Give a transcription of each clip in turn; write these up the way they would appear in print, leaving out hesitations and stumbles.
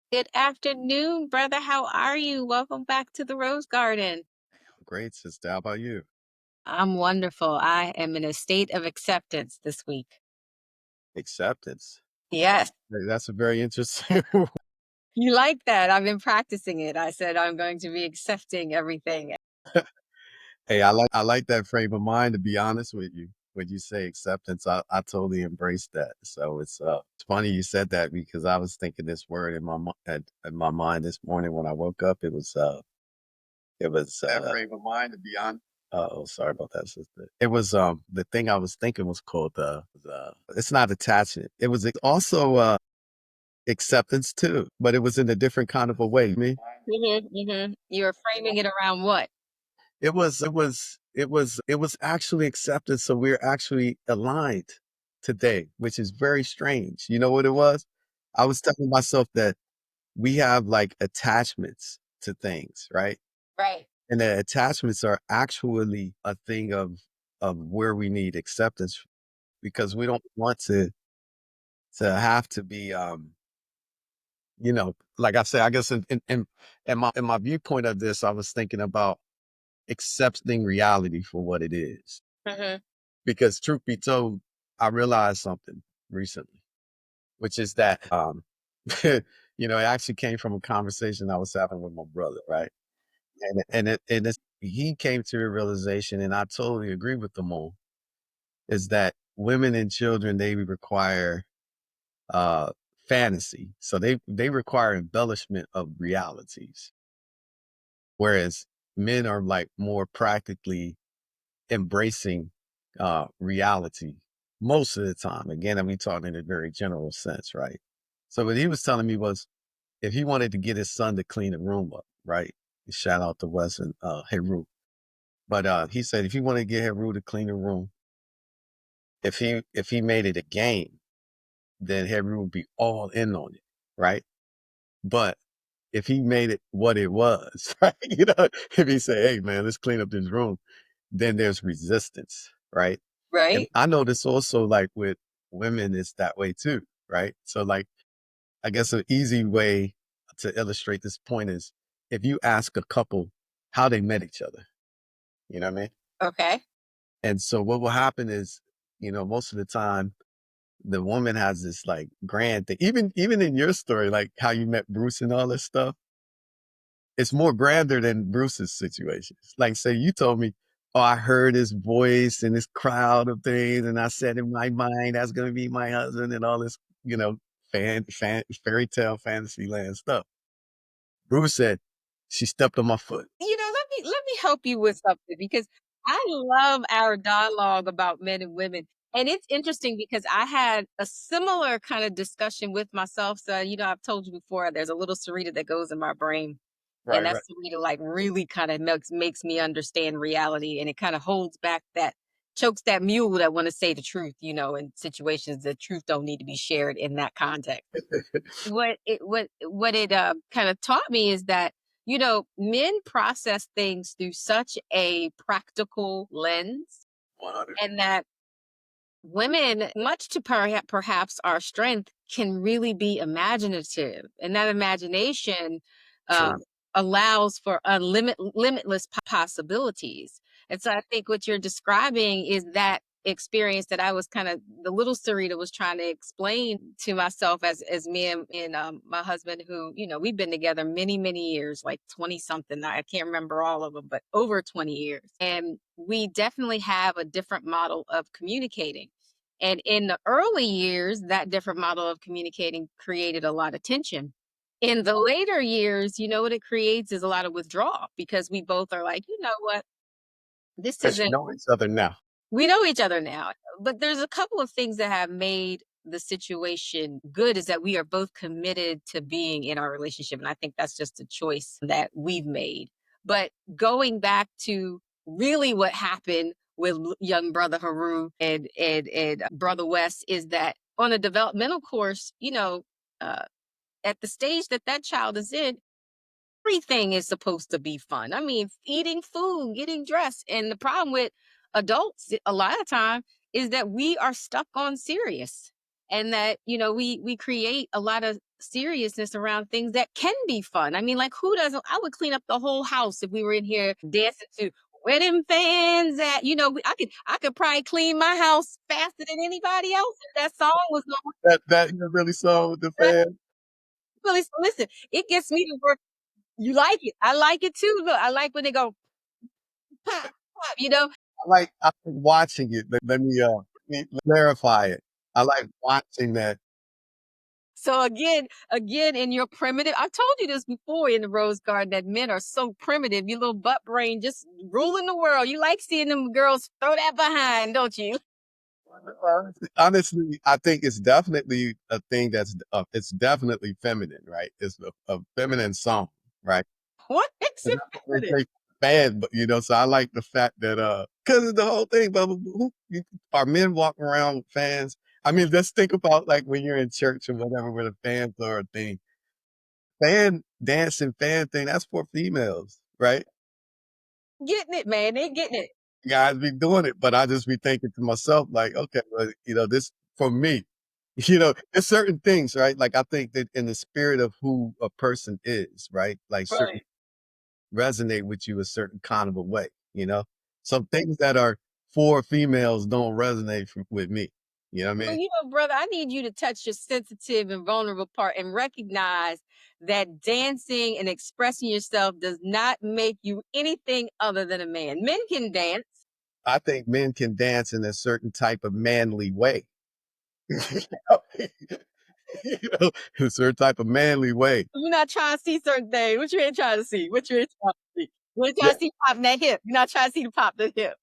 Good afternoon, brother. How are you? Welcome back to the Rose Garden. Great, sister. How about you? I'm wonderful. I am in a state of acceptance this week. Acceptance. Yes. That's a very interesting. You like that? I've been practicing it. I said I'm going to be accepting everything. Hey, I like that frame of mind. To be honest with you, when you say acceptance, I totally embrace that. So it's funny you said that because I was thinking this word in in my mind this morning when I woke up. It was that frame of mind. To be honest. Oh, sorry about that, sister. It was the thing I was thinking was called it's not attachment. It was also acceptance too, but it was in a different kind of a way. Me. You're framing it around what? It was actually accepted. So we're actually aligned today, which is very strange. You know what it was? I was telling myself that we have like attachments to things, right? Right. And the attachments are actually a thing of where we need acceptance because we don't want to have to be like I say, I guess in my viewpoint of this, I was thinking about accepting reality for what it is. hmm Because truth be told, I realized something recently, which is that it actually came from a conversation I was having with my brother, right? He came to a realization, and I totally agree with them all, is that women and children they require uh fantasy. So they require embellishment of realities. Whereas men are like more practically embracing reality most of the time. Again, I'm talking in a very general sense, right? So what he was telling me was if he wanted to get his son to clean the room up, right? Shout out to Wes and Heru. But he said if he wanted to get Heru to clean the room, if he made it a game, then Heru would be all in on it, right? But if he made it what it was, right? If he say, "Hey, man, let's clean up this room," then there's resistance, right? And Right. I notice also like with women, it's that way too, right? So like, I guess an easy way to illustrate this point is if you ask a couple how they met each other, you know what I mean? Okay. And so what will happen is, most of the time the woman has this like grand thing. Even in your story, like how you met Bruce and all this stuff, it's more grander than Bruce's situations. Like, say you told me, "Oh, I heard his voice and this crowd of things, and I said in my mind that's going to be my husband," and all this, fairy tale fantasy land stuff. Bruce said, "She stepped on my foot." Let me help you with something because I love our dialogue about men and women. And it's interesting because I had a similar kind of discussion with myself. So, I've told you before, there's a little Sarita that goes in my brain. And Right, that right. Sarita like really kind of makes me understand reality. And it kind of holds back that chokes that mule that want to say the truth, in situations the truth don't need to be shared in that context. What it kind of taught me is that men process things through such a practical lens, 100. and that women, much to perhaps our strength, can really be imaginative, and that imagination uh, True. allows for limitless possibilities. And so, I think what you're describing is that experience that I was kind of the little Sarita was trying to explain to myself as me and my husband, who we've been together many years, like 20 something. I can't remember all of them, but over 20 years, and we definitely have a different model of communicating. And in the early years, that different model of communicating created a lot of tension. In the later years, what it creates is a lot of withdrawal because we both are like, you know what, this Because you isn't, know each other now. we know each other now. But there's a couple of things that have made the situation good is that we are both committed to being in our relationship. And I think that's just a choice that we've made. But going back to really what happened with young brother Haru and brother West is that on a developmental course, uh, at the stage that that child is in, everything is supposed to be fun. I mean, eating food, getting dressed. And the problem with adults a lot of time is that we are stuck on serious, and that, we create a lot of seriousness around things that can be fun. I mean, like, who doesn't? I would clean up the whole house if we were in here dancing to "Where Them Fans At." I could probably clean my house faster than anybody else if that song was going. That you really saw with the fan. Listen, it gets me to work. You like it? I like it too. Look, I like when they go pop, pop. I like watching it. Let me clarify it. I like watching that. So again, in your primitive, I've told you this before in the Rose Garden that men are so primitive. Your little butt brain just ruling the world. You like seeing them girls throw that behind, don't you? Honestly, I think it's definitely a thing it's definitely feminine, right? It's a feminine song, right? What makes And it that's what they feminine? say bad, but so I like the fact that because the whole thing, but are men walking around with fans? I mean, just think about like when you're in church or whatever, where the fans are a thing. Fan dancing, fan thing, that's for females, right? Getting it, man. They getting it. Guys be doing it, but I just be thinking to myself, like, okay, well, this for me, there's certain things, right? Like I think that in the spirit of who a person is, right? Like certain Right. resonate with you a certain kind of a way, you know? Some things that are for females don't resonate with me. You know what I Well, mean? brother, I need you to touch your sensitive and vulnerable part and recognize that dancing and expressing yourself does not make you anything other than a man. Men can dance. I think men can dance in a certain type of manly way. In a certain type of manly way. You're not trying to see certain things. What you ain't trying to see? What you ain't trying to see? You ain't trying Yeah, to see popping that hip. You're not trying to see the pop the hip.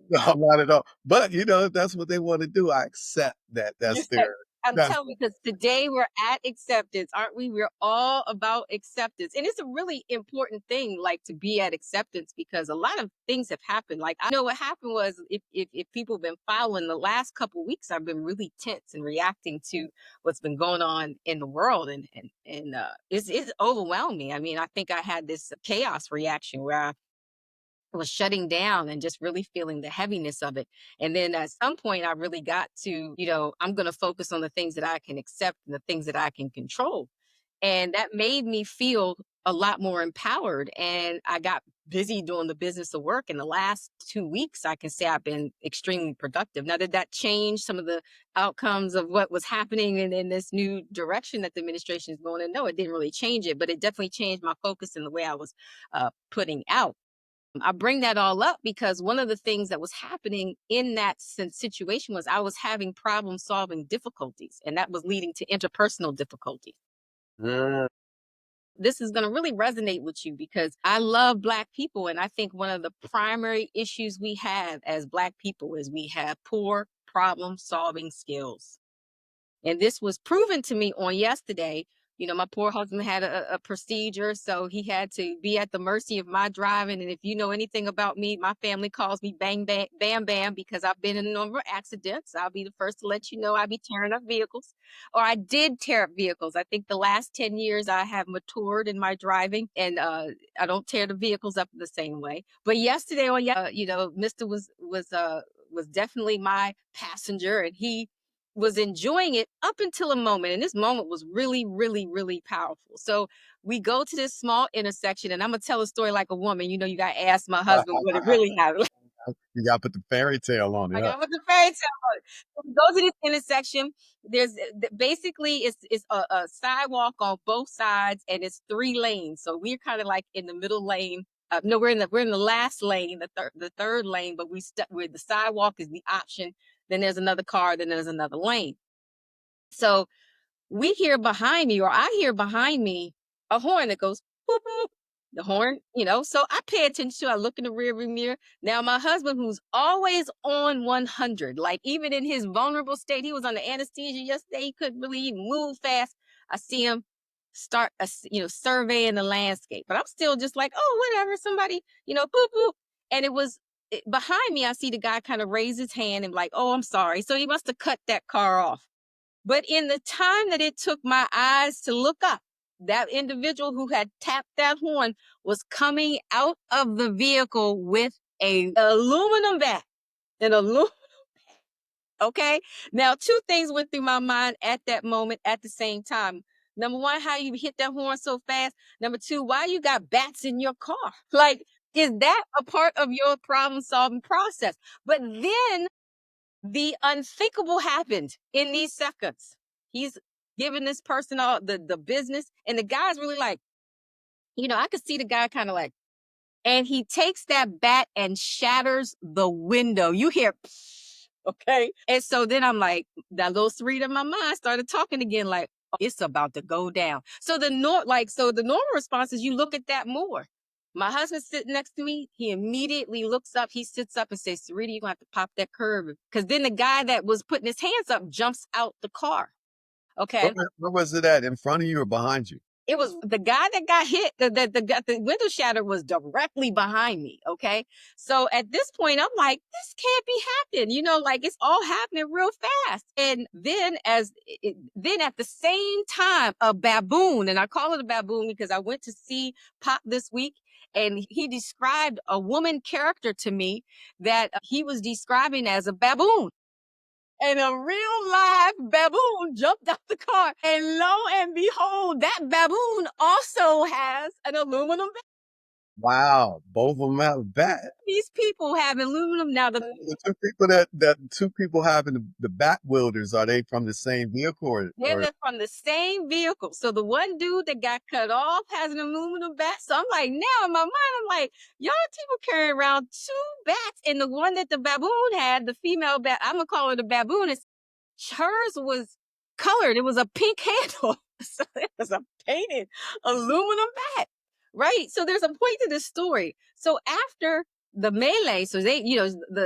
no, not at all. But if that's what they want to do, I accept that. You said, I'm That's telling you, because today we're at acceptance, aren't we? We're all about acceptance. And it's a really important thing, like to be at acceptance, because a lot of things have happened. Like, I know what happened was, if people have been following the last couple of weeks, I've been really tense and reacting to what's been going on in the world. And it's overwhelmed me. I mean, I think I had this chaos reaction where I was shutting down and just really feeling the heaviness of it. And then at some point, I really got to, I'm going to focus on the things that I can accept and the things that I can control. And that made me feel a lot more empowered. And I got busy doing the business of work. In the last 2 weeks, I can say I've been extremely productive. Now, did that change some of the outcomes of what was happening in this new direction that the administration is going in? No, it didn't really change it, but it definitely changed my focus and the way I was putting out. I bring that all up because one of the things that was happening in that situation was I was having problem solving difficulties, and that was leading to interpersonal difficulties. mm, This is going to really resonate with you because I love Black people. And I think one of the primary issues we have as Black people is we have poor problem solving skills. And this was proven to me on yesterday. My poor husband had a procedure, so he had to be at the mercy of my driving. And if you know anything about me, my family calls me Bang Bang Bam Bam because I've been in a number of accidents. I'll be the first to let you know I be tearing up vehicles, or I did tear up vehicles. I think the last 10 years I have matured in my driving, and I don't tear the vehicles up the same way. But yesterday, Mister was definitely my passenger, and he was enjoying it up until a moment. And this moment was really, really, really powerful. So we go to this small intersection, and I'm gonna tell a story like a woman. You got to ask my husband what it really happened. you got to put the fairy tale on it, I huh? got with the fairy tale. So we go to this intersection. There's basically it's a sidewalk on both sides, and it's 3 lanes. So we're kind of like in the middle lane. No, we're in the last lane, the third lane, but we stuck where the sidewalk is the option. Then there's another car. Then there's another lane. So we hear behind me, or I hear behind me, a horn that goes boop, boop, the horn, so I pay attention. I look in the rearview mirror. Now, my husband, who's always on 100, like even in his vulnerable state, he was under anesthesia yesterday. He couldn't really even move fast. I see him start, surveying the landscape, but I'm still just like, oh, whatever, somebody, boop, boop. And behind me, I see the guy kind of raise his hand and like, oh, I'm sorry. So he must have cut that car off. But in the time that it took my eyes to look up, that individual who had tapped that horn was coming out of the vehicle with a aluminum bat. An aluminum. Okay. Now, two things went through my mind at that moment at the same time. Number one, how you hit that horn so fast. Number two, why you got bats in your car? Like, is that a part of your problem solving process? But then the unthinkable happened in these seconds. He's giving this person all the business, and the guy's really like, I could see the guy kind of like, and he takes that bat and shatters the window. You hear, okay? And so then I'm like, that little Sarita in my mind started talking again, like, "Oh, it's about to go down." So the normal response is you look at that more. My husband's sitting next to me. He immediately looks up. He sits up and says, "Sarita, you're gonna have to pop that curb." Because then the guy that was putting his hands up jumps out the car. Okay. Where was it at? In front of you or behind you? It was the guy that got hit, the window shatter was directly behind me. Okay. So at this point, I'm like, this can't be happening. Like it's all happening real fast. And then then at the same time, a baboon, and I call it a baboon because I went to see Pop this week. And he described a woman character to me that he was describing as a baboon, and a real live baboon jumped out the car. And lo and behold, that baboon also has an aluminum bat. Wow, both of them have a bat. These people have aluminum now. The two people having the bat wielders, are they from the same vehicle or They're from the same vehicle. So the one dude that got cut off has an aluminum bat. So I'm like, now in my mind, I'm like, y'all people carrying around two bats, and the one that the baboon had, the female bat, I'm gonna call it a baboon. Hers was colored. It was a pink handle. So it was a painted aluminum bat. Right. So there's a point to this story. So after the melee, so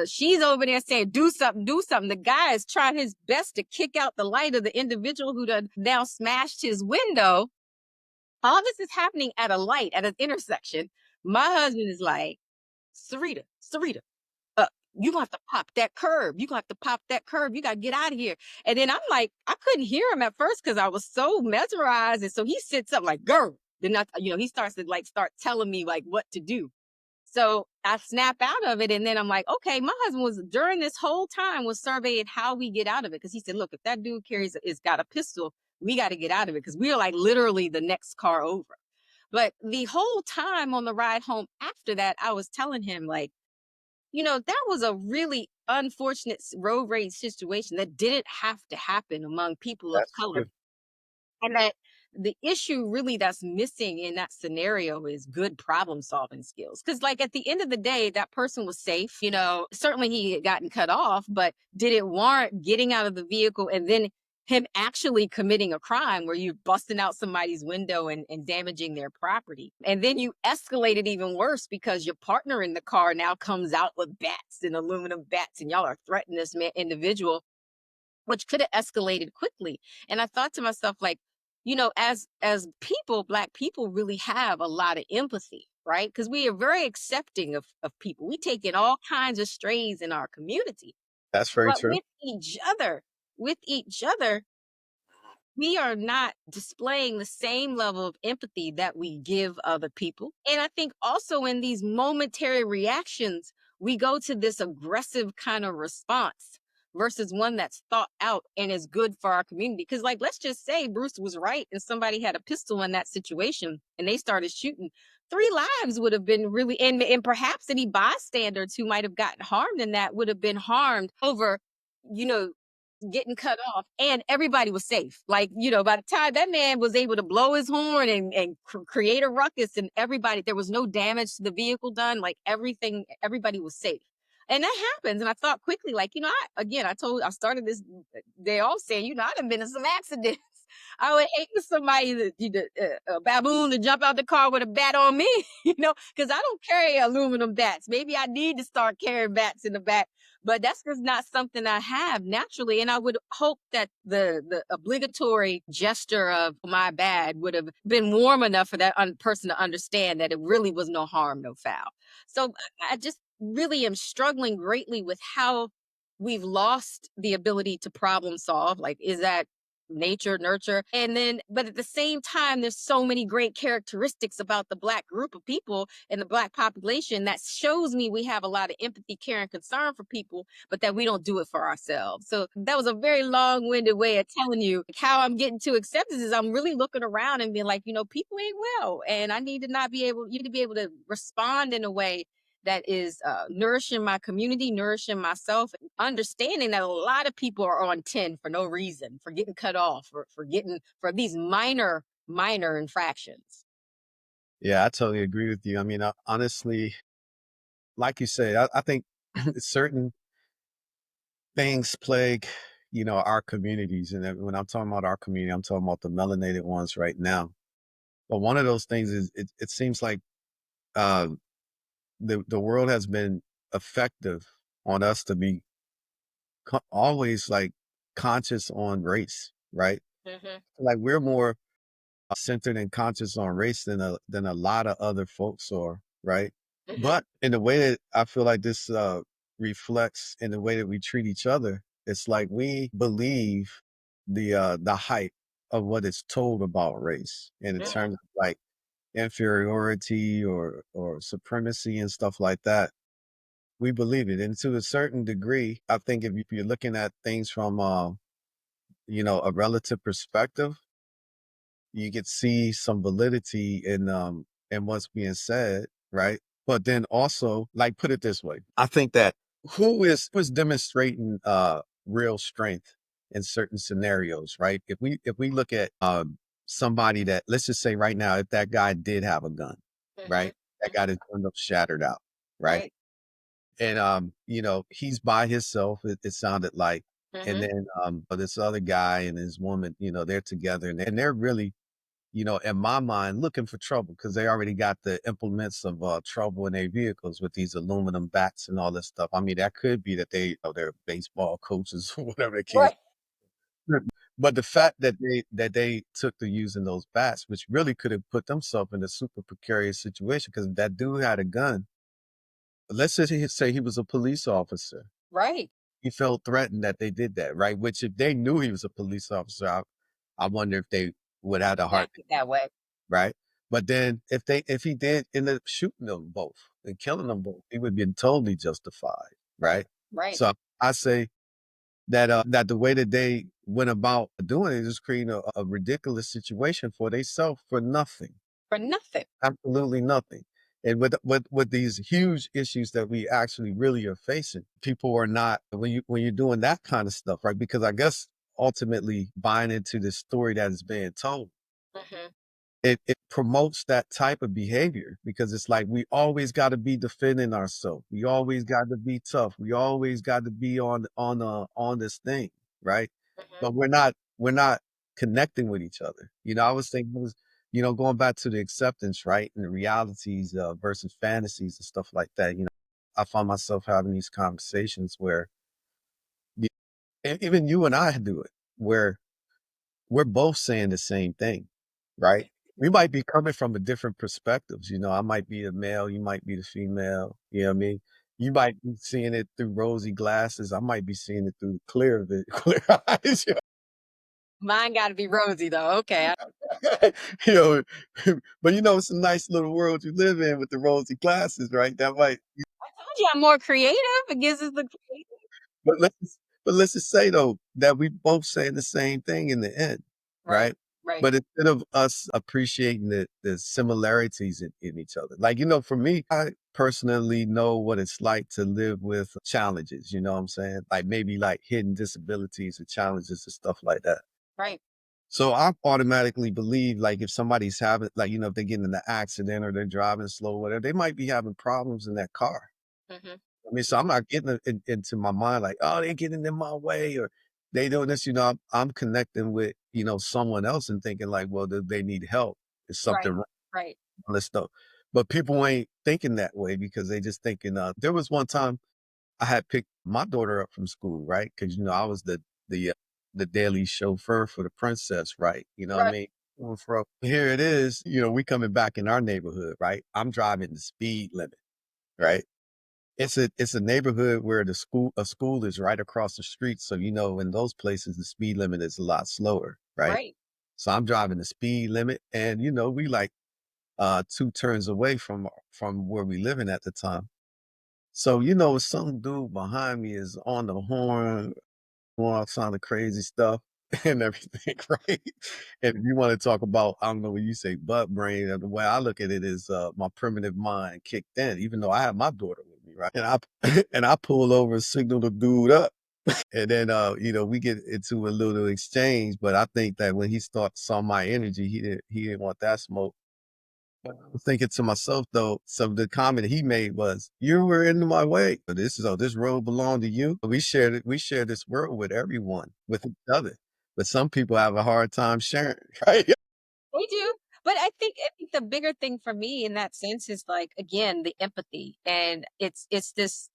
she's over there saying, do something, do something. The guy is trying his best to kick out the light of the individual who done now smashed his window. All this is happening at a light at an intersection. My husband is like, Sarita, uh, you gonna have to pop that curb. You gonna have to pop that curb. You gotta get out of here. And then I'm like, I couldn't hear him at first because I was so mesmerized. And so he sits up like, girl. Then he starts to like start telling me like what to do. So I snap out of it, and then I'm like, okay, my husband was during this whole time was surveying how we get out of it, because he said, look, if that dude is got a pistol, we got to get out of it because we're like literally the next car over. But the whole time on the ride home after that, I was telling him like, that was a really unfortunate road rage situation that didn't have to happen among people of that's color. true. And that the issue really that's missing in that scenario is good problem solving skills. Because, like, at the end of the day, that person was safe. Certainly he had gotten cut off, but did it warrant getting out of the vehicle and then him actually committing a crime where you're busting out somebody's window and damaging their property? And then you escalate it even worse because your partner in the car now comes out with bats and aluminum bats, and y'all are threatening this individual, which could have escalated quickly. And I thought to myself, like, as people, Black people really have a lot of empathy, right? Because we are very accepting of people. We take in all kinds of strays in our community. That's very But true. with each other, we are not displaying the same level of empathy that we give other people. And I think also in these momentary reactions, we go to this aggressive kind of response versus one that's thought out and is good for our community. Because, like, let's just say Bruce was right and somebody had a pistol in that situation and they started shooting. Three lives would have been really, and perhaps any bystanders who might have gotten harmed in that would have been harmed over, you know, getting cut off, and everybody was safe. Like, by the time that man was able to blow his horn and create a ruckus, and there was no damage to the vehicle done, like everybody was safe. And that happens. And I thought quickly, like, I started this, they all saying, I've been in some accidents. I would hate for somebody a baboon to jump out the car with a bat on me, because I don't carry aluminum bats. Maybe I need to start carrying bats in the back, but that's just not something I have naturally. And I would hope that the obligatory gesture of my bad would have been warm enough for that person to understand that it really was no harm, no foul. So I just really am struggling greatly with how we've lost the ability to problem solve. Like, is that nature, nurture. And then, but at the same time, there's so many great characteristics about the Black group of people and the Black population that shows me we have a lot of empathy, care, and concern for people, but that we don't do it for ourselves. So that was a very long winded way of telling you how I'm getting to acceptance is I'm really looking around and being like, people ain't well. And I need to not be able, you need to be able to respond in a way that is nourishing my community, nourishing myself, understanding that a lot of people are on 10 for no reason, for getting cut off, for getting for these minor infractions. Yeah, I totally agree with you. I mean, honestly, like you say, I think certain things plague, our communities. And when I'm talking about our community, I'm talking about the melanated ones right now. But one of those things is it seems like uh, the world has been effective on us to be always like conscious on race, right? Hmm. Like we're more centered and conscious on race than a lot of other folks are, right? Hmm. But in the way that I feel like this reflects in the way that we treat each other, it's like we believe the hype of what is told about race, and in Hmm. terms of like inferiority or supremacy and stuff like that. We believe it, and to a certain degree, I think if you're looking at things from a relative perspective, you could see some validity in what's being said, right? But then also, like, put it this way, I think that who is demonstrating real strength in certain scenarios, right? If we look at somebody that, let's just say right now, if that guy did have a gun, Hmm. right? That got his window shattered out, right? Right. And he's by himself, it sounded like. And Hmm. then this other guy and his woman, they're together, and they're really, in my mind, looking for trouble because they already got the implements of trouble in their vehicles with these aluminum bats and all this stuff. I mean, that could be that they're baseball coaches or whatever the case. Right. But the fact that they took to using those bats, which really could have put themselves in a super precarious situation, because if that dude had a gun, let's just say he was a police officer. Right. He felt threatened that they did that, right? Which if they knew he was a police officer, I wonder if they would have the heart, Acted that way. right? But then if he did end up shooting them both and killing them both, he would be totally justified, Right. right? Right. So I say that the way that they went about doing it is creating a ridiculous situation for themselves for nothing. For nothing. Absolutely nothing. And with these huge issues that we actually really are facing, people are not, when you're doing that kind of stuff, right? Because I guess ultimately buying into the story that is being told, Hmm. it promotes that type of behavior because it's like we always got to be defending ourselves. We always got to be tough. We always got to be on this thing, right? Hmm. But we're not connecting with each other. I was thinking, going back to the acceptance, right, and the realities versus fantasies and stuff like that. I find myself having these conversations where y- even you and I do it, where we're both saying the same thing, right? We might be coming from a different perspectives. I might be the male, you might be the female. You know what I mean? You might be seeing it through rosy glasses. I might be seeing it through clear of it, clear eyes. Mine got to be rosy though. Okay. You know, but it's a nice little world you live in with the rosy glasses, right? That might. I told you I'm more creative. It gives us the creative. But let's just say though that we both saying the same thing in the end, Right. right? Right. But instead of us appreciating the similarities in each other, like for me, I personally know what it's like to live with challenges. You know what I'm saying? Like maybe like hidden disabilities and challenges and stuff like that. Right. So I automatically believe like if somebody's having like if they get in an accident or they're driving slow, whatever, they might be having problems in that car. Hmm. I mean, so I'm not getting it into my mind like, oh, they're getting in my way or they doing this. I'm connecting with someone else and thinking like, well, they need help. There's something Right. wrong Right. with this stuff. But people ain't thinking that way because they just thinking. There was one time I had picked my daughter up from school, right? Because I was the daily chauffeur for the princess, right? You know what I Right. mean? From here it is, we coming back in our neighborhood, right? I'm driving the speed limit, right? It's a neighborhood where a school is right across the street, so, in those places, the speed limit is a lot slower, right? Right. So I'm driving the speed limit and, we like, 2 turns away from where we living at the time. So, some dude behind me is on the horn, doing all kind of crazy stuff and everything, right? And if you wanna talk about, I don't know, when you say butt brain, the way I look at it is, my primitive mind kicked in, even though I have my daughter with me, right? And I and I pull over and signal the dude up. And then, we get into a little exchange, but I think that when he saw my energy, he didn't want that smoke. But I was thinking to myself though, so the comment he made was, "You were in my way. This road belonged to you." We share this world with everyone, with each other. But some people have a hard time sharing, right? We do. But I think the bigger thing for me in that sense is like again the empathy, and it's this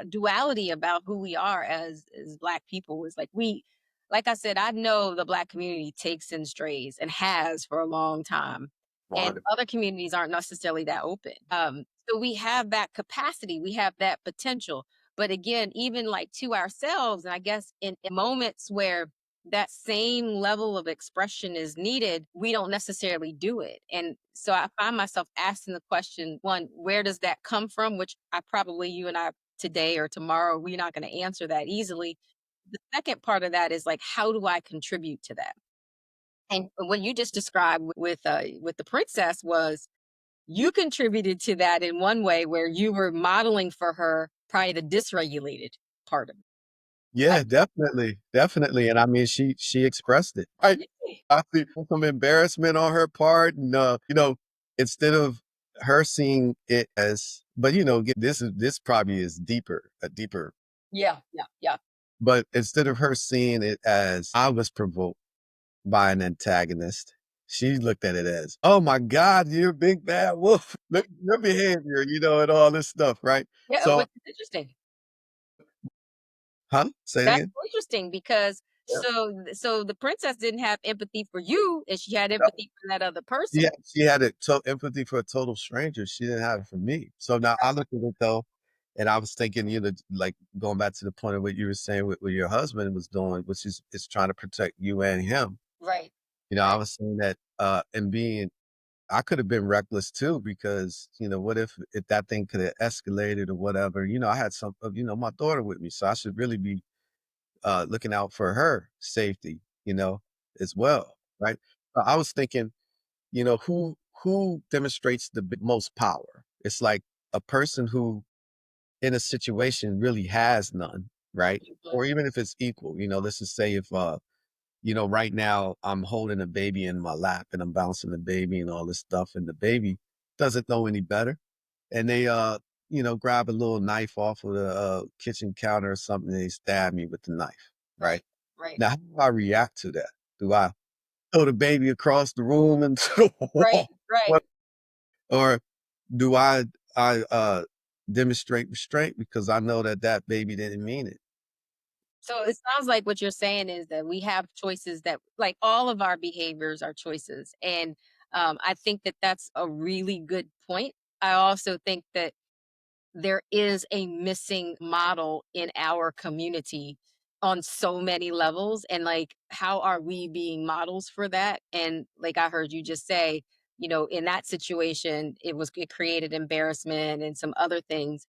duality about who we are as black people. Is like we, like I said, I know the black community takes in strays and has for a long time, and Wonderful. other communities aren't necessarily that open. So we have that capacity, we have that potential, but again, even like to ourselves, and I guess in moments where that same level of expression is needed, we don't necessarily do it. And so I find myself asking the question, one, where does that come from? Which I probably, you and I today or tomorrow, we're not going to answer that easily. The second part of that is like, how do I contribute to that? And what you just described with the princess was you contributed to that in one way where you were modeling for her probably the dysregulated part of it. Yeah, Like, definitely, definitely, and I mean, she expressed it, right? yeah, I see some embarrassment on her part, and, instead of her seeing it as but, this probably is a deeper yeah, yeah, yeah. but instead of her seeing it as, "I was provoked by an antagonist," she looked at it as, "Oh my god, you're a big bad wolf. Look at your behavior," and all this stuff, right? Yeah, So which is interesting. Huh? Say it That's again? interesting because Yeah. so the princess didn't have empathy for you, and she had empathy for that other person. She had a empathy for a total stranger, she didn't have it for me. So now I look at it though, and I was thinking, like, going back to the point of what you were saying with what your husband was doing, which is trying to protect you and him. Right, I right, was saying that, and being I could have been reckless too because, what if that thing could have escalated or whatever, I had my daughter with me, so I should really be, looking out for her safety, as well, right? I was thinking, who demonstrates the most power? It's like a person who in a situation really has none, right? mhm, Or even if it's equal, let's just say if right now I'm holding a baby in my lap and I'm bouncing the baby and all this stuff, and the baby doesn't know any better. And they grab a little knife off of the kitchen counter or something, and they stab me with the knife, right? right, right, Now, how do I react to that? Do I throw the baby across the room into the right, wall? right. Or do I demonstrate restraint because I know that that baby didn't mean it? So it sounds like what you're saying is that we have choices that, like, all of our behaviors are choices, and I think that that's a really good point. I also think that there is a missing model in our community on so many levels, and like how are we being models for that? And like I heard you just say, in that situation it created embarrassment and some other things.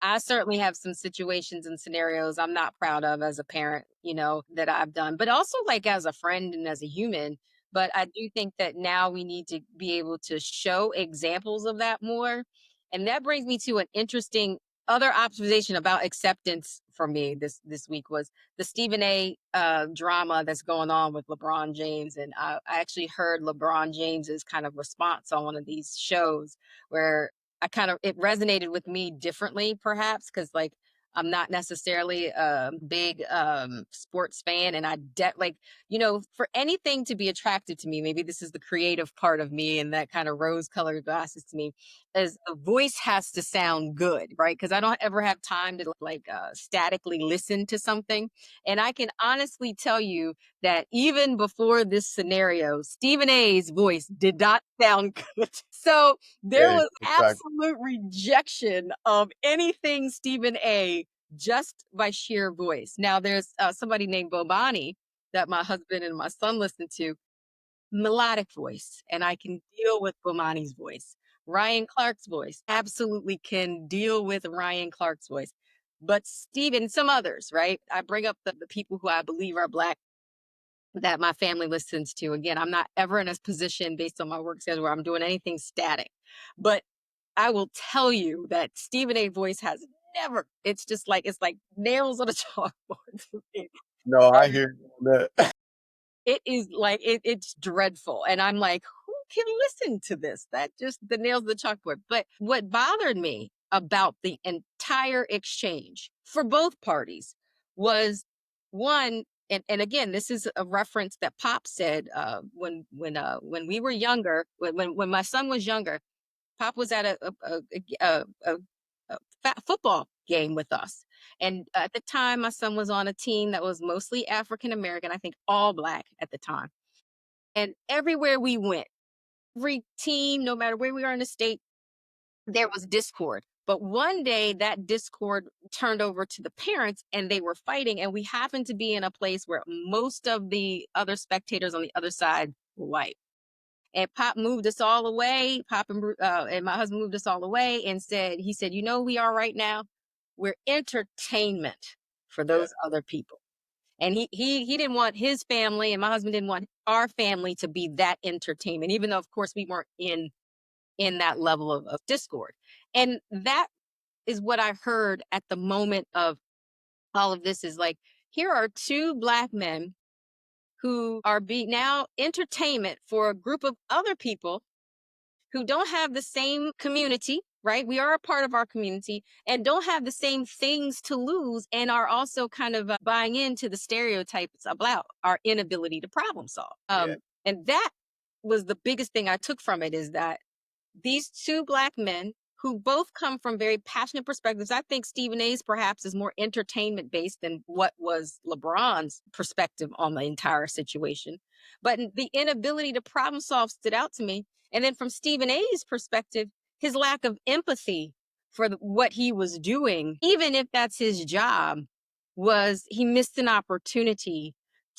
I certainly have some situations and scenarios I'm not proud of as a parent, that I've done, but also like as a friend and as a human. But I do think that now we need to be able to show examples of that more. And that brings me to an interesting other observation about acceptance for me this week was the Stephen A drama that's going on with LeBron James. And I actually heard LeBron James's kind of response on one of these shows where it resonated with me differently perhaps because like I'm not necessarily a big sports fan, and like, for anything to be attractive to me, maybe this is the creative part of me and that kind of rose colored glasses to me, is the voice has to sound good, right? Because I don't ever have time to like statically listen to something. And I can honestly tell you that even before this scenario, Stephen A's voice did not sound good. So there Yeah, was exactly. absolute rejection of anything Stephen A just by sheer voice. Now there's somebody named Bomani that my husband and my son listen to, melodic voice, and I can deal with Bomani's voice. Ryan Clark's voice, absolutely can deal with Ryan Clark's voice. But Stephen, some others, right? I bring up the people who I believe are black that my family listens to. Again, I'm not ever in a position based on my work schedule where I'm doing anything static. But I will tell you that Stephen A voice has never, it's like nails on a chalkboard to me. No, I hear you on that. It is like it's dreadful, and I'm like, "Who can listen to this?" That just the nails of the chalkboard. But what bothered me about the entire exchange for both parties was one, and again, this is a reference that Pop said when we were younger, when my son was younger. Pop was at a football game with us. And at the time, my son was on a team that was mostly African American, I think all black at the time. And everywhere we went, every team, no matter where we are in the state, there was discord. But one day that discord turned over to the parents and they were fighting. And we happened to be in a place where most of the other spectators on the other side were white. And Pop moved us all away. And my husband moved us all away and he said, you know, who we are right now. We're entertainment for Yeah, those other people. And he didn't want his family, and my husband didn't want our family to be that entertainment, even though of course we weren't in that level of discord. And that is what I heard at the moment of all of this is like, here are two black men who are being now entertainment for a group of other people who don't have the same community, right? We are a part of our community and don't have the same things to lose and are also kind of buying into the stereotypes about our inability to problem solve. yeah. And that was the biggest thing I took from it is that these two black men who both come from very passionate perspectives. I think Stephen A's perhaps is more entertainment based than what was LeBron's perspective on the entire situation. But the inability to problem solve stood out to me. And then from Stephen A's perspective, his lack of empathy for what he was doing, even if that's his job, was he missed an opportunity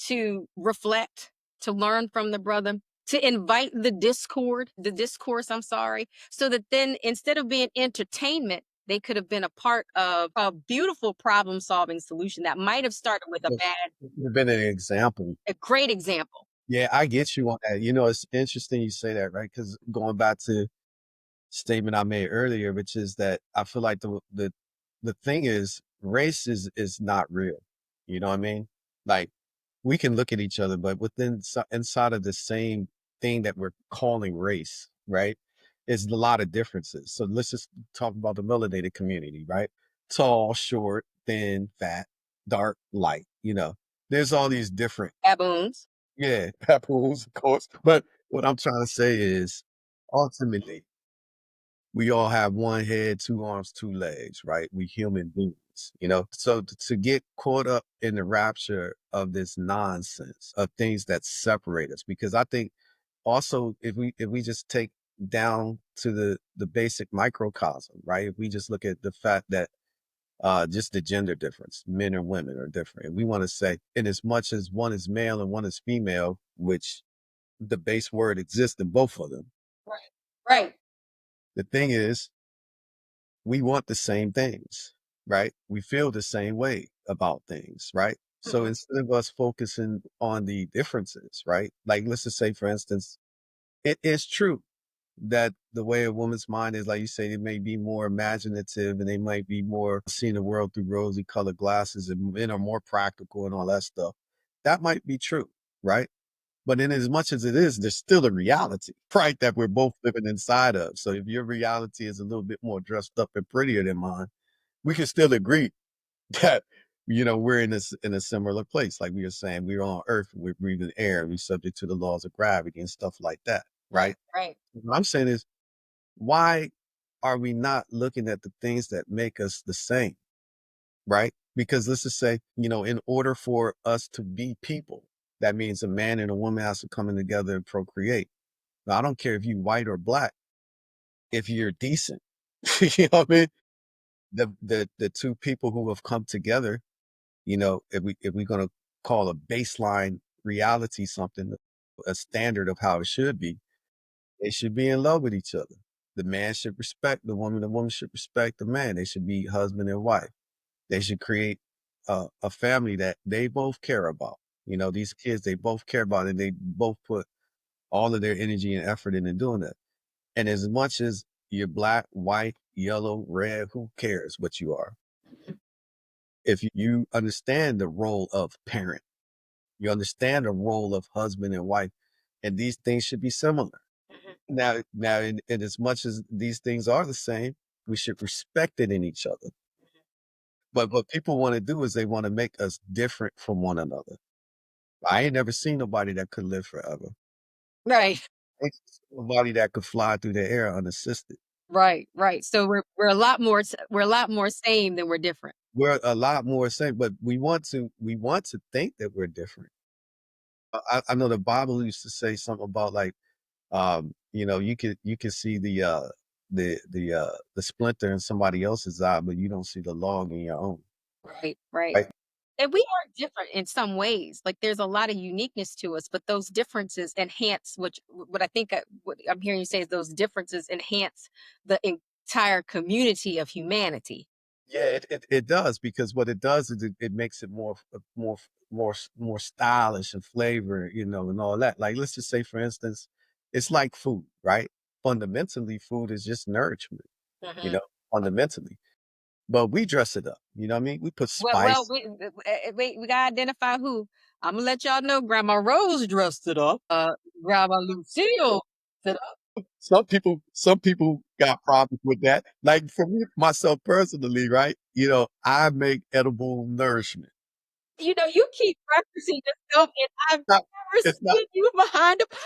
to reflect, to learn from the brother, to invite the discourse, I'm sorry, so that then instead of being entertainment, they could have been a part of a beautiful problem solving solution that might have started with It could have been an example. a great example. Yeah, I get you on that. You know, it's interesting you say that, right? Because going back to statement I made earlier, which is that I feel like the thing is race is not real. You know what I mean? Like we can look at each other, but inside of the same thing that we're calling race, right? Is a lot of differences. So let's just talk about the melanated community, right? Tall, short, thin, fat, dark, light. You know, there's all these different, Baboons. yeah, apples, of course. But what I'm trying to say is ultimately we all have one head, two arms, two legs, right? We human beings, you know? So to get caught up in the rapture of this nonsense of things that separate us, because I think also if we just take down to the basic microcosm, right? If we just look at the fact that just the gender difference, men and women are different. And we want to say, in as much as one is male and one is female, which the base word exists in both of them. Right. Right. The thing is, we want the same things, right? We feel the same way about things, right? So Mhm. instead of us focusing on the differences, right? Like, let's just say, for instance, it is true that the way a woman's mind is, like you say, it may be more imaginative and they might be more seeing the world through rosy colored glasses and men are more practical and all that stuff. That might be true, right? But in as much as it is, there's still a reality, right? That we're both living inside of. So if your reality is a little bit more dressed up and prettier than mine, we can still agree that, you know, we're in a similar place. Like we were saying, we're on earth, we're breathing air, we're subject to the laws of gravity and stuff like that. Right. Right. Right. What I'm saying is, why are we not looking at the things that make us the same? Right. Because let's just say, you know, in order for us to be people, that means a man and a woman has to come in together and procreate. Now, I don't care if you white or black. if you're decent. You know what I mean? The two people who have come together, if we're gonna call a baseline reality something, a standard of how it should be, they should be in love with each other. The man should respect the woman should respect the man. They should be husband and wife. They should create a family that they both care about. These kids they both care about, and they both put all of their energy and effort into doing that. And as much as you're black, white, yellow, red, who cares what you are? If you understand the role of parent, you understand the role of husband and wife, and these things should be similar. Mhm. Now, in as much as these things are the same, we should respect it in each other. But what people want to do is they want to make us different from one another. I ain't never seen nobody that could live forever. Right. Ain't nobody that could fly through the air unassisted. Right, right. So we're a lot more we're a lot more same than we're different. We're a lot more same, but we want to think that we're different. I know the Bible used to say something about like, you can see the splinter in somebody else's eye, but you don't see the log in your own. Right, right. Right? And we are different in some ways. Like there's a lot of uniqueness to us, but those differences enhance what I think what I'm hearing you say is those differences enhance the entire community of humanity. Yeah, it does, because what it does is it makes it more stylish and flavor, and all that. Like, let's just say, for instance, it's like food, right? Fundamentally, food is just nourishment, you Mhm. know, fundamentally. But we dress it up, you know what I mean? We put Well, spice. we gotta identify who. I'm gonna let y'all know. Grandma Rose dressed it up. Grandma Lucille dressed it up. Some people got problems with that. Like for me, myself personally, right? I make edible nourishment. You know, you keep referencing yourself, and I've Not, never it's not, seen you behind a.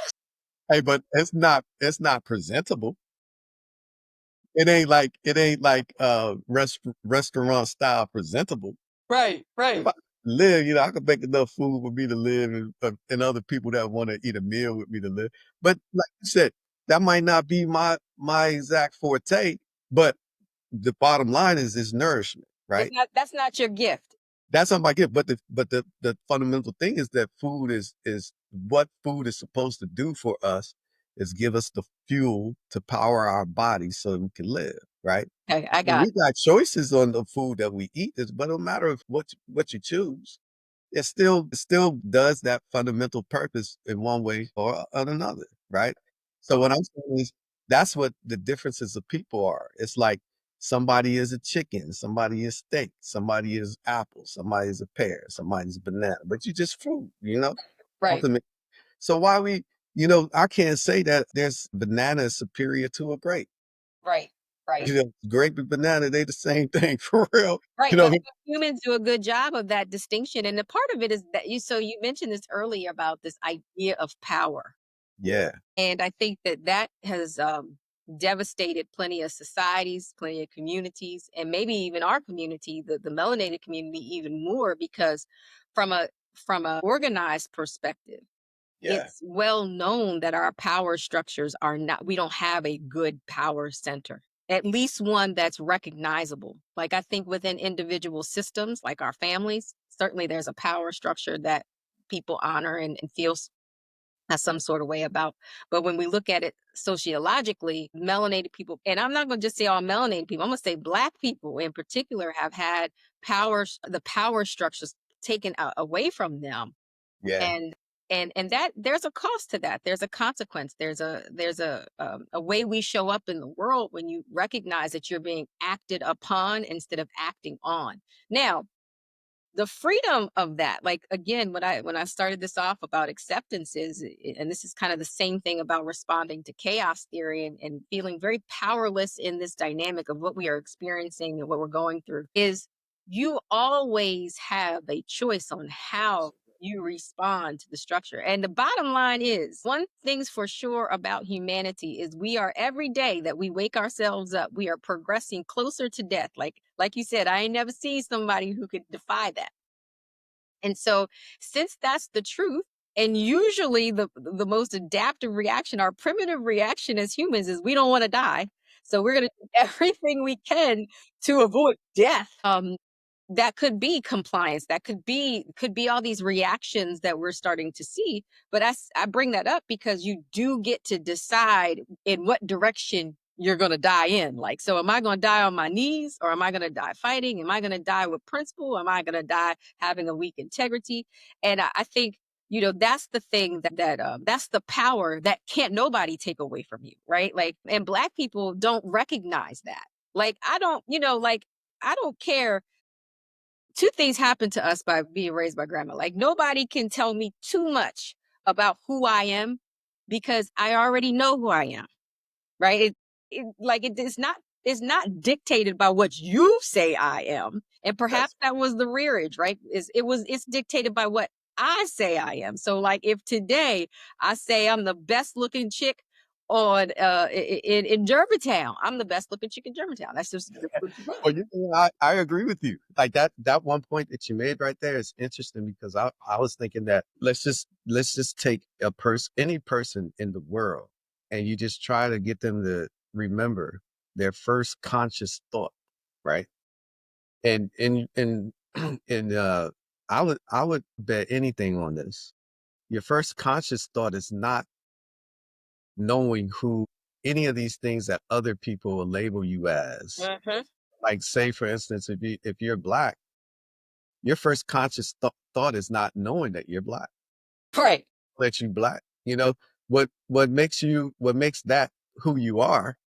hey, but it's not presentable. It ain't like restaurant style presentable. Right, If right. I live, I can make enough food for me to live, and other people that want to eat a meal with me to live. But like you said, that might not be my exact forte. But the bottom line is nourishment, It's right? not. That's not your gift. That's not my gift. But the fundamental thing is that food is what food is supposed to do for us is give us the fuel to power our bodies so that we can live, right? Okay, I And got. we got choices on the food that we eat, but no matter of what you choose, it still does that fundamental purpose in one way or another, right? So what I'm saying is that's what the differences of people are. It's like somebody is a chicken, somebody is steak, somebody is apple, somebody is a pear, somebody's banana, but you just fruit. Right, Ultimate. So why I can't say that there's banana is superior to a grape. right, right, Grape and banana, they the same thing for real. You right. know, But humans do a good job of that distinction, and the part of it is that you. So you mentioned this earlier about this idea of power. yeah, And I think that that has devastated plenty of societies, plenty of communities, and maybe even our community, the melanated community, even more because from a organized perspective, yeah, it's well known that our power structures are not. We don't have a good power center. At least one that's recognizable. Like I think within individual systems, like our families, certainly there's a power structure that people honor and feel some sort of way about. But when we look at it sociologically, melanated people, and I'm not going to just say all melanated people, I'm going to say Black people in particular have had the power structures taken away from them. yeah, And that there's a cost to that. There's a consequence. There's a way we show up in the world when you recognize that you're being acted upon instead of acting on. Now, the freedom of that, like again, when I started this off about acceptance and this is kind of the same thing about responding to chaos theory and feeling very powerless in this dynamic of what we are experiencing and what we're going through, is you always have a choice on how you respond to the structure. And the bottom line is one thing's for sure about humanity is we are every day that we wake ourselves up, we are progressing closer to death. Like you said, I ain't never seen somebody who could defy that. And so, since that's the truth, and usually the most adaptive reaction, our primitive reaction as humans is we don't want to die. So we're going to do everything we can to avoid death. That could be compliance, that could be all these reactions that we're starting to see. But I bring that up because you do get to decide in what direction you're going to die in. Like, so am I going to die on my knees, or am I going to die fighting? Am I going to die with principle? Am I going to die having a weak integrity? And I think, that's the thing that's the power that can't nobody take away from you, right? Like, and Black people don't recognize that. Like, I don't, like, I don't care. Two things happened to us by being raised by grandma. Like, nobody can tell me too much about who I am, because I already know who I am, right? It's not dictated by what you say I am. And perhaps That's that was the rearage, right? It's dictated by what I say I am. So, like, if today I say I'm the best looking chick on in Germantown, I'm the best looking chick in Germantown. That's what you got. well, I agree with you. Like that one point that you made right there is interesting because I was thinking that let's just take any person in the world, and you just try to get them to remember their first conscious thought, right? And and I would bet anything on this. Your first conscious thought is not knowing who any of these things that other people will label you as. Mhm. Like, say for instance, if you're Black, your first conscious thought is not knowing that you're Black, Right, that you Black. What makes that who you are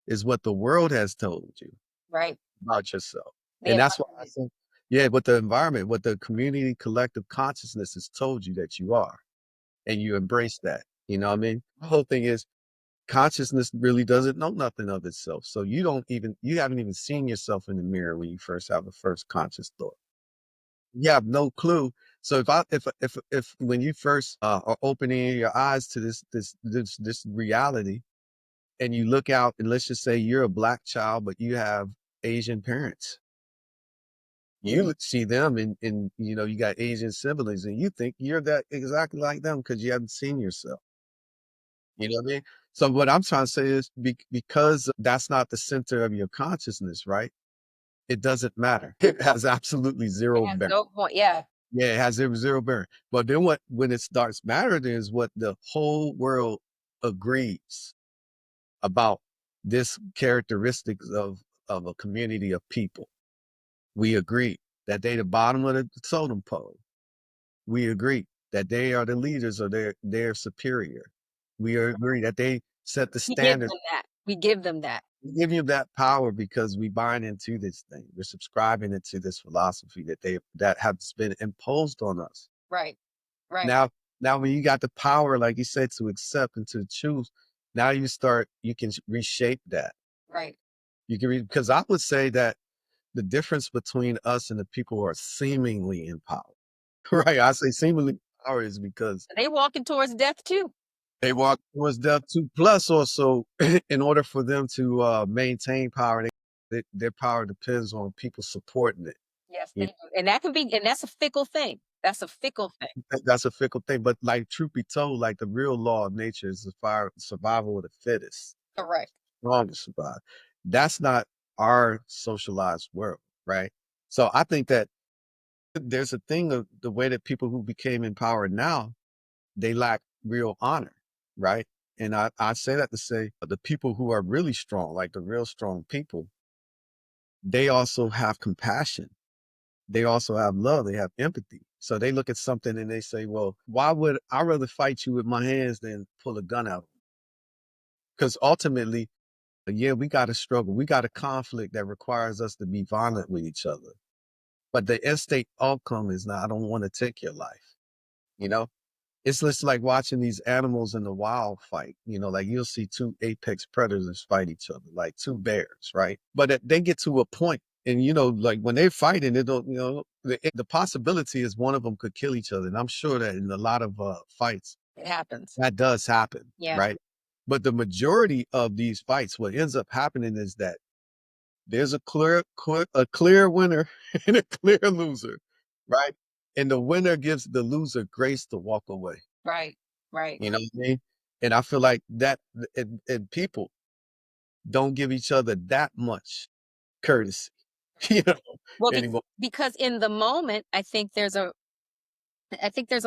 is what the world has told you right. about yourself. The And that's why I environment. think, yeah, what the environment, what the community collective consciousness has told you that you are, and you embrace that. You know what I mean? The whole thing is consciousness really doesn't know nothing of itself. So you haven't even seen yourself in the mirror when you first have the first conscious thought. You have no clue. So if when you first are opening your eyes to this reality, and you look out, and let's just say you're a Black child, but you have Asian parents, you would see them, and you got Asian siblings, and you think you're that exactly like them because you haven't seen yourself. You know what I mean? So what I'm trying to say is, because that's not the center of your consciousness, right? It doesn't matter. It has absolutely It zero has bearing. no point. Yeah. Yeah, it has zero bearing. But then when it starts mattering is what the whole world agrees about this characteristics of a community of people. We agree that they the bottom of the totem pole. We agree that they are the leaders, or they're superior. We agree that they set the We give standards. them that. We give them that. We give you that power because we bind into this thing. We're subscribing into this philosophy that has been imposed on us. Right. Right. Now, now when you got the power, like you said, to accept and to choose, now you can reshape that. Right. Because I would say that the difference between us and the people who are seemingly in power, right? I say seemingly in power is because They walking towards death too. they walk towards death too. Plus, also, in order for them to maintain power, their power depends on people supporting it. Yes, they You do. And that can be, and that's a fickle thing. That's a fickle thing. that's a fickle thing. But like, truth be told, like, the real law of nature is the survival of the fittest, Correct. strong to survive. That's not our socialized world, right? So I think that there's a thing of the way that people who became in power now, they lack real honor, right? And I say that to say the people who are really strong, like the real strong people, they also have compassion. They also have love. They have empathy. So they look at something and they say, well, why would I rather fight you with my hands than pull a gun out? Because ultimately, yeah, we got a struggle. We got a conflict that requires us to be violent with each other. But the instant outcome is not, I don't want to take your life. You know, it's just like watching these animals in the wild fight. Like, you'll see two apex predators fight each other, like two bears, right? But they get to a point, and like when they're fighting, it don't, the possibility is one of them could kill each other, and I'm sure that in a lot of fights It happens. that does happen, Yeah. right? But the majority of these fights, what ends up happening is that there's a clear winner and a clear loser, right? And the winner gives the loser grace to walk away. Right. Right. You know what I mean? And I feel like that in people. don't give each other that much courtesy, you know, Well, anymore. because in the moment, I think there's a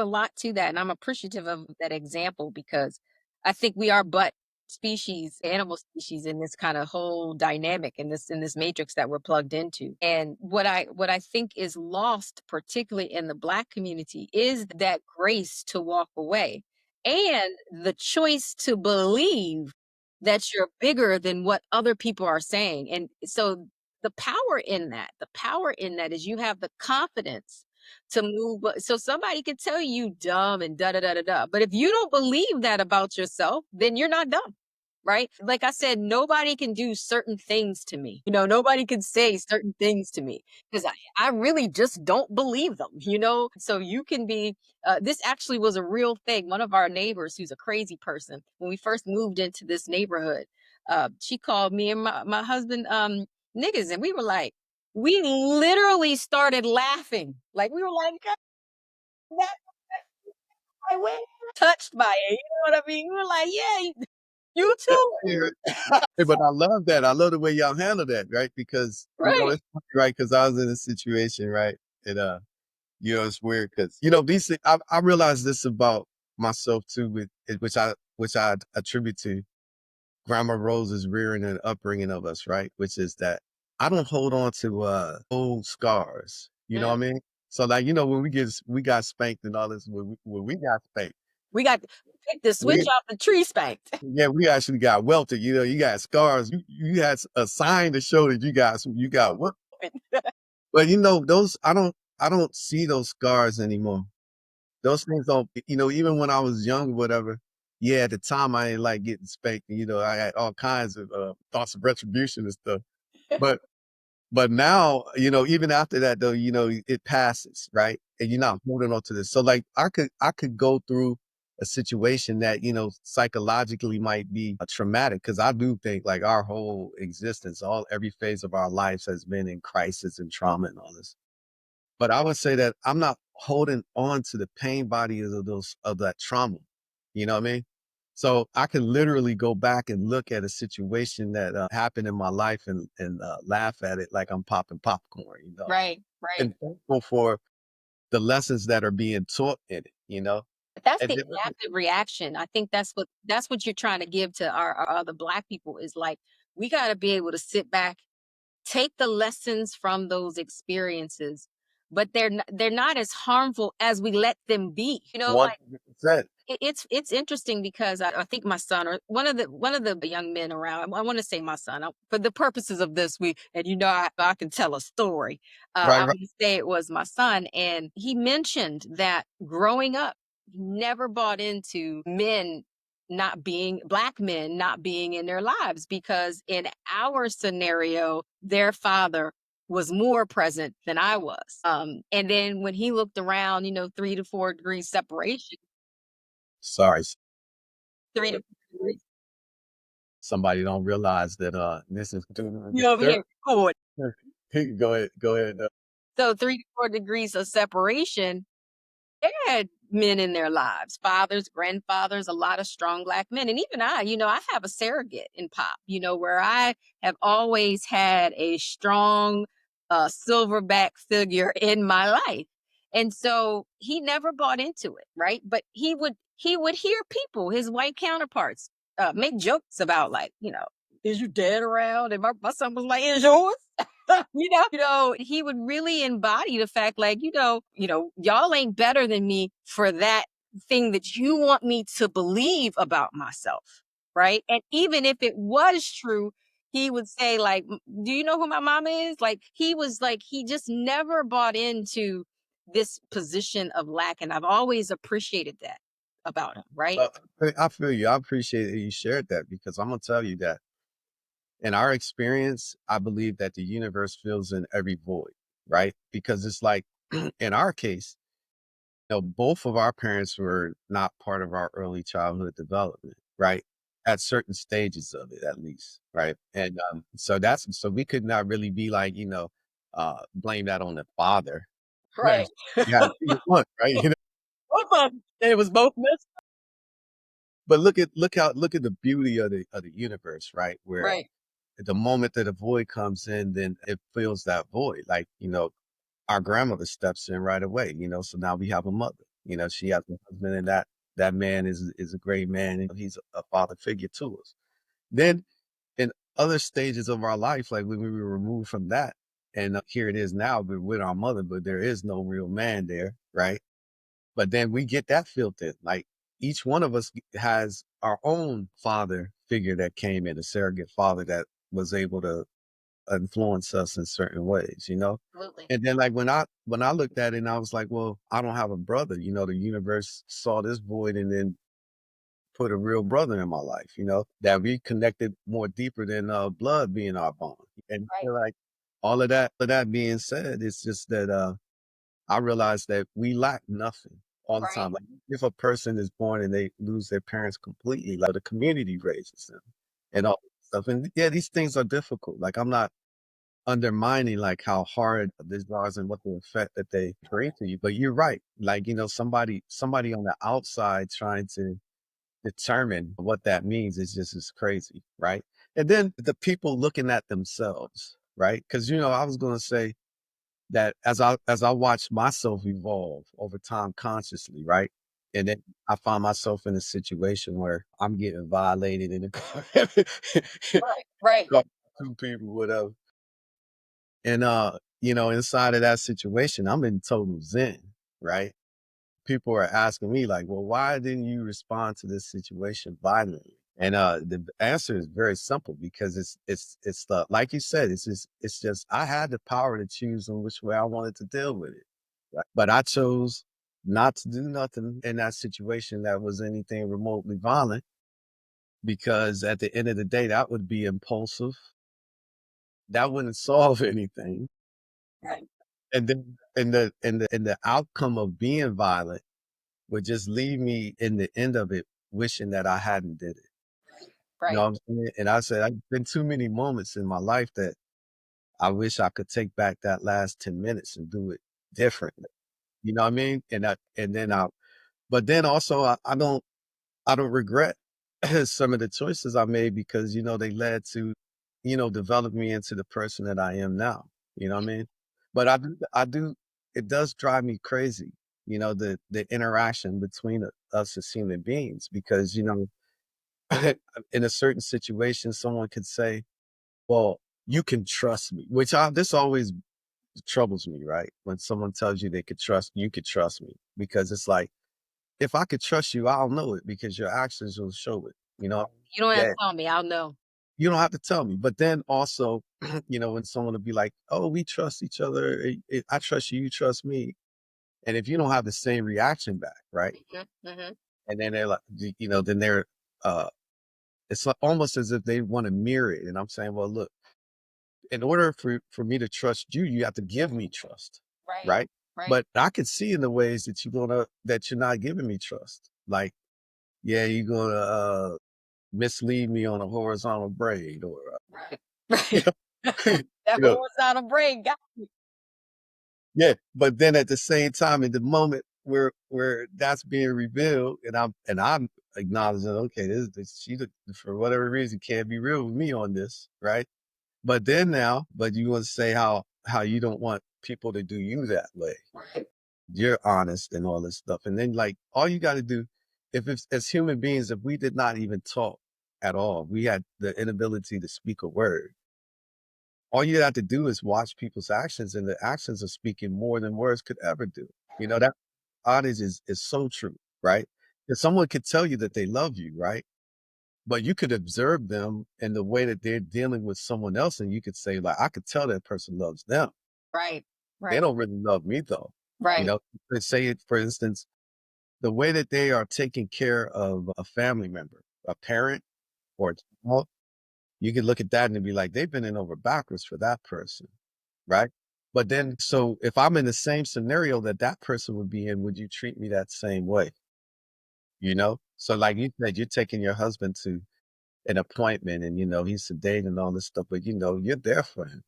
lot to that, and I'm appreciative of that example because I think we are but species, animal species in this kind of whole dynamic in this matrix that we're plugged into. And what I think is lost, particularly in the Black community, is that grace to walk away and the choice to believe that you're bigger than what other people are saying. And so the power in that is you have the confidence to move. So somebody could tell you dumb and da da da da da. But if you don't believe that about yourself, then you're not dumb. Right? Like I said, nobody can do certain things to me. Nobody can say certain things to me because I really just don't believe them. So you can be, this actually was a real thing. One of our neighbors, who's a crazy person, when we first moved into this neighborhood, she called me and my husband niggas, and we literally started laughing. Like we were like, "God, that I went touched by it." You know what I mean? We were like, "Yeah, you too." Yeah. Hey, but I love that. I love the way y'all handle that, right? Because, Right. it's funny, right? Because I was in a situation, right? And, it's weird because, these things, I realized this about myself too, which I attribute to Grandma Rose's rearing and upbringing of us, right? Which is that I don't hold on to old scars. You know what Mm. I mean? So like, when we got spanked and all this, when we got spanked, We got picked the switch we off the tree spanked. yeah, we actually got welted. You got scars. You had a sign to show that you got what. But those I don't see those scars anymore. Those things don't, even when I was young or whatever, yeah, at the time I didn't like getting spanked. I had all kinds of thoughts of retribution and stuff. But but now, even after that though, it passes, right? And you're not holding on to this. So like I could go through a situation that, psychologically might be traumatic because I do think like our whole existence, every phase of our lives has been in crisis and trauma and all this. But I would say that I'm not holding on to the pain bodies of that trauma. You know what I mean? So I can literally go back and look at a situation that happened in my life and laugh at it like I'm popping popcorn. Right, right. And thankful for the lessons that are being taught in it. But that's And the then, adaptive reaction. I think that's what you're trying to give to our other Black people is like we got to be able to sit back, take the lessons from those experiences, but they're not as harmful as we let them be. 100%. It's interesting because I think my son or one of the young men around. I want to say my son for the purposes of this. I can tell a story. Right, I'm right. going to say it was my son, and he mentioned that growing up, he never bought into Black men not being in their lives because in our scenario, their father was more present than I was. And then when he looked around, 3 to 4 degrees separation. Sorry. 3 to 4 degrees. Somebody don't realize that this is You over here recording. go ahead. Go ahead. So 3 to 4 degrees of separation, they had men in their lives, fathers, grandfathers, a lot of strong Black men. And even I have a surrogate in Pop, where I have always had a strong silverback figure in my life. And so he never bought into it, right? But he would hear people, his white counterparts, make jokes about like, is your dad around? And my son was like, is yours? He would really embody the fact like, y'all ain't better than me for that thing that you want me to believe about myself. Right. And even if it was true, he would say, like, Do you know who my mama is? Like, he just never bought into this position of lack. And I've always appreciated that about him. Right. Uh, I feel you. I appreciate that you shared that because I'm gonna tell you that in our experience, I believe that the universe fills in every void, right? Because it's like in our case, both of our parents were not part of our early childhood development, right? At certain stages of it, at least, right? And so we could not really be like, blame that on the father. Right. Right. You had either one, right? It was both missed. But look at the beauty of the universe, right? Where Right. the moment that a void comes in, then it fills that void. Like, our grandmother steps in right away, so now we have a mother. She has a husband, and that man is a great man, and he's a father figure to us. Then in other stages of our life, like when we were removed from that, and here it is now, we're with our mother, but there is no real man there, right? But then we get that filled in. Like each one of us has our own father figure that came in, a surrogate father that was able to influence us in certain ways. Absolutely. And then like when I looked at it and I was like, well, I don't have a brother. The universe saw this void and then put a real brother in my life, that we connected more deeper than blood being our bond. And I Right. feel like all of that being said, it's just that I realized that we lack nothing all the Right. time. Like if a person is born and they lose their parents completely, like the community raises them and all that stuff. And yeah, these things are difficult. Like I'm not undermining like how hard this is and what the effect that they bring to you. But you're right. Like, somebody on the outside trying to determine what that means is crazy, right? And then the people looking at themselves, right? Because I was gonna say that as I watched myself evolve over time consciously, right? And then I find myself in a situation where I'm getting violated in the car. Right. Right. Car, two people, whatever. And inside of that situation, I'm in total zen, right? People are asking me like, well, why didn't you respond to this situation violently? And the answer is very simple because it's the like you said, it's just I had the power to choose on which way I wanted to deal with it. Right? But I chose not to do nothing in that situation that was anything remotely violent because at the end of the day, that would be impulsive. That wouldn't solve anything. Right. And then and the outcome of being violent would just leave me in the end of it wishing that I hadn't did it. You know Right. what I'm saying? And I said, I've been too many moments in my life that I wish I could take back that last 10 minutes and do it differently. You know what I mean? But then also I don't regret some of the choices I made because, they led to, develop me into the person that I am now. You know what I mean? But I do, it does drive me crazy, the interaction between us as human beings, because, in a certain situation, someone could say, well, you can trust me, this always troubles me, right? When someone tells you you could trust me, because it's like, if I could trust you, I'll know it because your actions will show it. You don't have to Yeah, tell me. I'll know. you don't have to tell me. But then also, when someone will be like, "Oh, we trust each other. I trust you. You trust me." And if you don't have the same reaction back, right? Mhm. Mhm. And then they're like, then they're, uh, it's like almost as if they want to mirror it. And I'm saying, well, look, in order for me to trust you, you have to give me trust, Right. right? Right. But I can see in the ways that you're not giving me trust. Like, yeah, you're gonna mislead me on a horizontal braid, or Right. you Right. know, That you know, horizontal brain got me. yeah. But then at the same time, in the moment where that's being revealed, and I'm acknowledging, okay, this for whatever reason can't be real with me on this, right? But you want to say how you don't want people to do you that way. Right. You're honest and all this stuff. And then like all you got to do, if it's as human beings, if we did not even talk at all, we had the inability to speak a word. All you have to do is watch people's actions, and the actions are speaking more than words could ever do. That honest is so true, right? If someone could tell you that they love you, right? But you could observe them in the way that they're dealing with someone else, and you could say, like, I could tell that person loves them. Right. They Right. don't really love me though. You Right. know, let's say it, for instance, the way that they are taking care of a family member, a parent or a child, you could look at that and be like, they've been in over backwards for that person, right? But then, so if I'm in the same scenario that that person would be in, would you treat me that same way? So like you said, you're taking your husband to an appointment, and he's sedated and all this stuff, but you're there for him.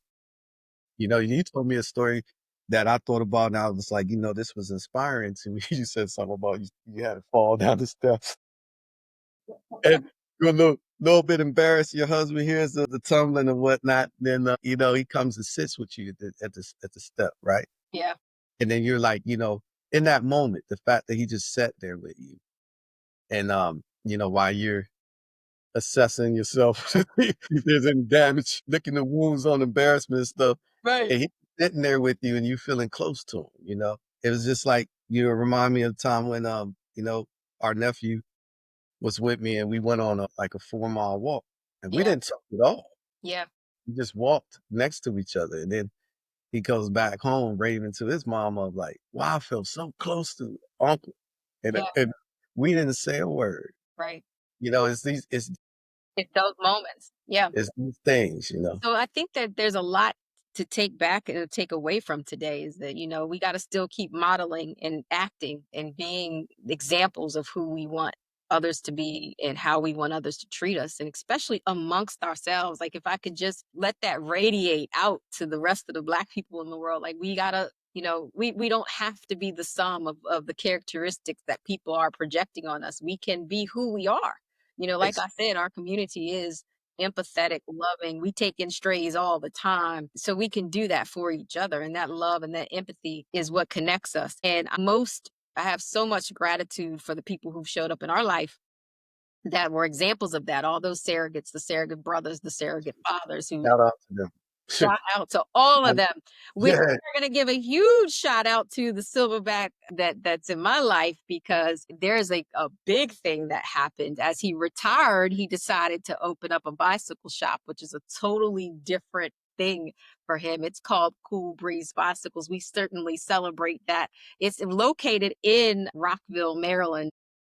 You told me a story that I thought about, and I was like, this was inspiring to me. You said something about you had to fall down the steps, and your little little bit embarrassed, your husband hears the tumbling and whatnot, then, he comes and sits with you at the step, right? Yeah. And then you're like, in that moment, the fact that he just sat there with you and, while you're assessing yourself, if there's any damage, licking the wounds on embarrassment and stuff, Right. and he's sitting there with you and you feeling close to him. It was just like, remind me of the time when, our nephew was with me and we went on like a 4-mile walk and we Yeah. didn't talk at all. Yeah. We just walked next to each other. And then he goes back home raving to his mom of like, wow, I feel so close to uncle. And, Yeah. and we didn't say a word. Right. It's It's those moments. Yeah. these things. So I think that there's a lot to take back and to take away from today is that, we got to still keep modeling and acting and being examples of who we want others to be and how we want others to treat us. And especially amongst ourselves. Like if I could just let that radiate out to the rest of the Black people in the world, like we gotta, we don't have to be the sum of the characteristics that people are projecting on us. We can be who we are. Like Ex- I said, our community is empathetic, loving. We take in strays all the time. So we can do that for each other. And that love and that empathy is what connects us. And I have so much gratitude for the people who've showed up in our life that were examples of that. All those surrogates, the surrogate brothers, the surrogate fathers who Shout out to them. shout out to all of I- them. We yeah, are going to give a huge shout out to the silverback that's in my life because there's a big thing that happened. As he retired, he decided to open up a bicycle shop, which is a totally different thing for him. It's called Cool Breeze Bicycles. We certainly celebrate that. It's located in Rockville, Maryland,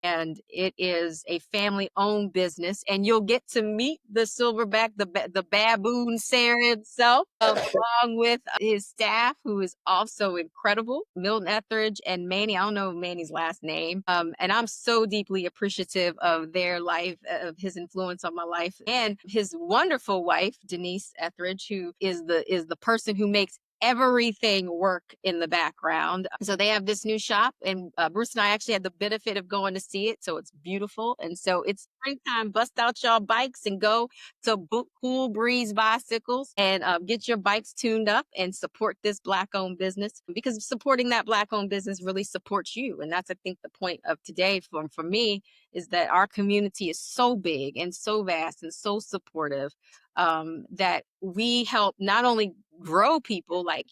and it is a family-owned business, and you'll get to meet the silverback, the baboon Sarah himself, along with his staff, who is also incredible, Milton Etheridge and Manny. I don't know Manny's last name, and I'm so deeply appreciative of their life, of his influence on my life, and his wonderful wife, Denise Etheridge, who is the person who makes everything work in the background. So they have this new shop, and Bruce and I actually had the benefit of going to see it. So it's beautiful. And so it's springtime. Bust out y'all bikes and go to Cool Breeze Bicycles and get your bikes tuned up and support this Black owned business because supporting that Black owned business really supports you. And that's, I think, the point of today for me is that our community is so big and so vast and so supportive that we help not only grow people like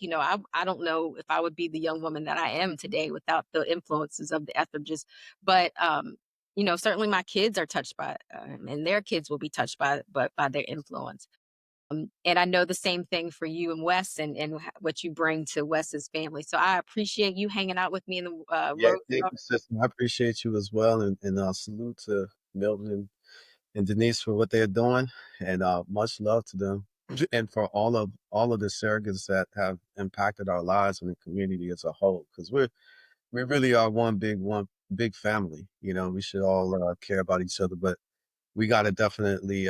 I don't know if I would be the young woman that I am today without the influences of the Etheridges, but certainly my kids are touched by it, and their kids will be touched by their influence. And I know the same thing for you and Wes and what you bring to Wes's family. So I appreciate you hanging out with me in the yeah. road. Thank you, sister. I appreciate you as well, and salute to Milton and Denise for what they're doing, and much love to them, and for all of the surrogates that have impacted our lives and the community as a whole, because we really are one big family. We should all care about each other, but we got to definitely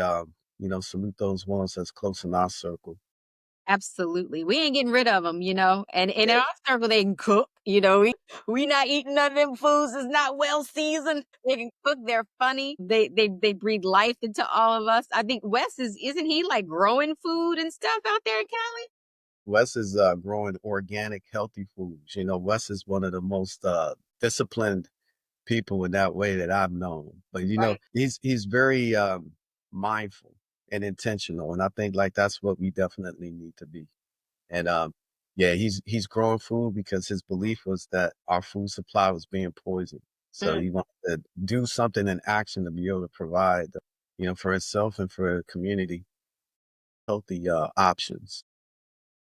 salute those ones that's close in our circle. Absolutely. We ain't getting rid of them, and in Yeah. our circle, they can cook, we not eating none of them foods that's not well seasoned. They can cook, they're funny. They breathe life into all of us. I think Wes isn't he like growing food and stuff out there in Cali? Wes is growing organic, healthy foods. Wes is one of the most disciplined people in that way that I've known. But Right. he's very mindful and intentional, and I think like that's what we definitely need to be. And yeah, he's growing food because his belief was that our food supply was being poisoned. So Mm. he wanted to do something in action to be able to provide, for himself and for the community healthy options.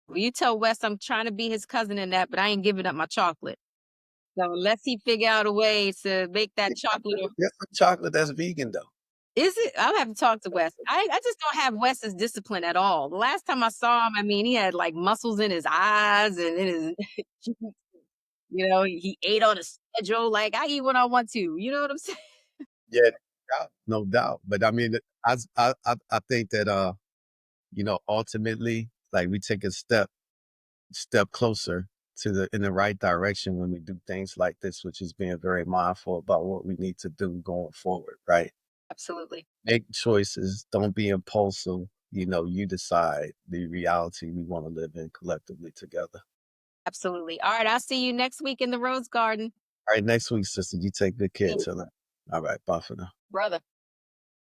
Well, you tell Wes I'm trying to be his cousin in that, but I ain't giving up my chocolate. So unless he figure out a way to make that chocolate. Get some chocolate that's vegan though. Is it? I'll have to talk to Wes. I just don't have Wes's discipline at all. The last time I saw him, I mean, he had like muscles in his eyes and in his cheeks. He ate on a schedule. Like I eat when I want to. You know what I'm saying? Yeah, no doubt. But I mean, I think that ultimately, like we take a step closer to the in the right direction when we do things like this, which is being very mindful about what we need to do going forward, right? Absolutely. Make choices. Don't be impulsive. You know, you decide the reality we want to live in collectively together. Absolutely. All right. I'll see you next week in the Rose Garden. All right, next week, sister, you take good care Yeah. till then. All right, bye for now. Brother.